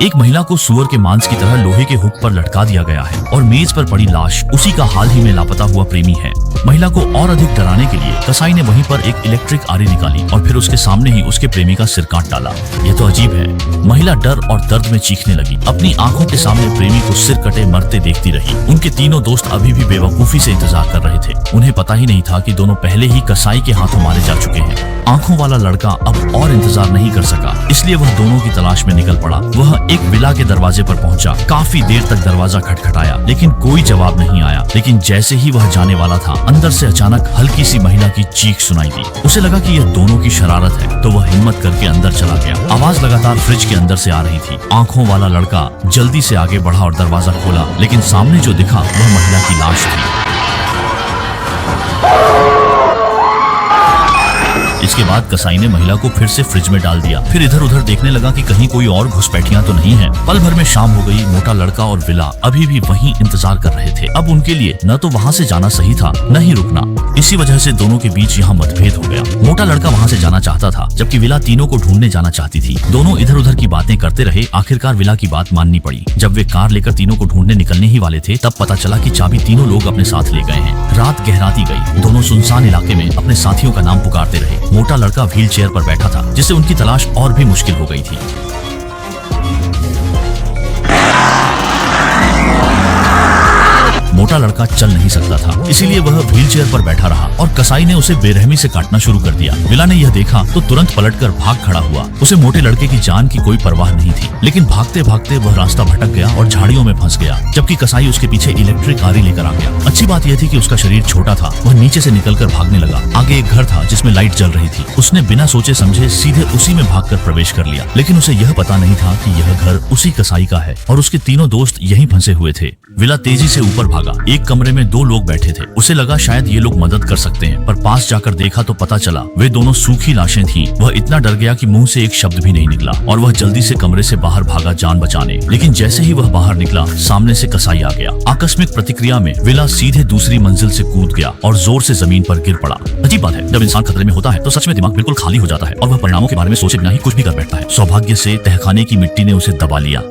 एक महिला को सुअर के मांस की तरह लोहे के हुक पर लटका दिया गया है और मेज पर पड़ी लाश उसी का हाल ही में लापता हुआ प्रेमी है। महिला को और अधिक डराने के लिए कसाई ने वहीं पर एक इलेक्ट्रिक आरी निकाली और फिर उसके सामने ही उसके प्रेमी का सिर काट डाला। यह तो अजीब है। महिला डर और दर्द में चीखने लगी। अपनी आंखों के सामने प्रेमी को सिर कटे मरते देखती रही। उनके तीनों दोस्त अभी भी बेवकूफी से इंतजार कर रहे थे। उन्हें पता ही नहीं था कि दोनों पहले ही कसाई के हाथों मारे जा चुके हैं। आंखों वाला लड़का अब और इंतजार नहीं कर सका, इसलिए वह दोनों की तलाश में निकल पड़ा। वह एक विला के दरवाजे पर पहुंचा। काफी देर तक दरवाजा खटखटाया लेकिन कोई जवाब नहीं आया। लेकिन जैसे ही वह जाने वाला था, अंदर से अचानक हल्की सी महिला की चीख सुनाई दी। उसे लगा कि यह दोनों की शरारत है, तो वह हिम्मत करके अंदर चला गया। आवाज लगातार फ्रिज के अंदर से आ रही थी। आंखों वाला लड़का जल्दी से आगे बढ़ा और दरवाजा खोला, लेकिन सामने जो दिखा वह महिला की लाश थी। इसके बाद कसाई ने महिला को फिर से फ्रिज में डाल दिया। फिर इधर उधर देखने लगा कि कहीं कोई और घुसपैठियां तो नहीं है। पल भर में शाम हो गई। मोटा लड़का और विला अभी भी वहीं इंतजार कर रहे थे। अब उनके लिए न तो वहां से जाना सही था, न ही रुकना। इसी वजह से दोनों के बीच यहाँ मतभेद हो गया। मोटा लड़का वहां से जाना चाहता था, जबकि विला तीनों को ढूंढने जाना चाहती थी। दोनों इधर उधर की बातें करते रहे। आखिरकार विला की बात माननी पड़ी। जब वे कार लेकर तीनों को ढूंढने निकलने ही वाले थे, तब पता चला कि चाबी तीनों लोग अपने साथ ले गए हैं। रात गहराती गई। दोनों सुनसान इलाके में अपने साथियों का नाम पुकारते रहे। मोटा लड़का व्हील चेयर पर बैठा था, जिससे उनकी तलाश और भी मुश्किल हो गई थी। मोटा लड़का चल नहीं सकता था, इसीलिए वह व्हील चेयर पर बैठा रहा और कसाई ने उसे बेरहमी से काटना शुरू कर दिया। विला ने यह देखा तो तुरंत पलटकर भाग खड़ा हुआ। उसे मोटे लड़के की जान की कोई परवाह नहीं थी, लेकिन भागते भागते वह रास्ता भटक गया और झाड़ियों में फंस गया, जबकि कसाई उसके पीछे इलेक्ट्रिक आरी लेकर आ गया। अच्छी बात यह थी कि उसका शरीर छोटा था। वह नीचे से निकलकर भागने लगा। आगे एक घर था जिसमें लाइट जल रही थी। उसने बिना सोचे समझे सीधे उसी में भागकर प्रवेश कर लिया, लेकिन उसे यह पता नहीं था कि यह घर उसी कसाई का है और उसके तीनों दोस्त यहीं फंसे हुए थे। विला तेजी से ऊपर भागा। एक कमरे में दो लोग बैठे थे। उसे लगा शायद ये लोग मदद कर सकते हैं, पर पास जाकर देखा तो पता चला वे दोनों सूखी लाशें थीं। वह इतना डर गया कि मुंह से एक शब्द भी नहीं निकला और वह जल्दी से कमरे से बाहर भागा जान बचाने। लेकिन जैसे ही वह बाहर निकला, सामने से कसाई आ गया। आकस्मिक प्रतिक्रिया में विला सीधे दूसरी मंजिल से कूद गया और जोर से जमीन पर गिर पड़ा। अजीब बात है, जब इंसान खतरे में होता है तो सच में दिमाग बिल्कुल खाली हो जाता है और वह परिणामों के बारे में सोचे बिना ही कुछ भी कर बैठता है। सौभाग्य से तहखाने की मिट्टी ने उसे दबा लिया।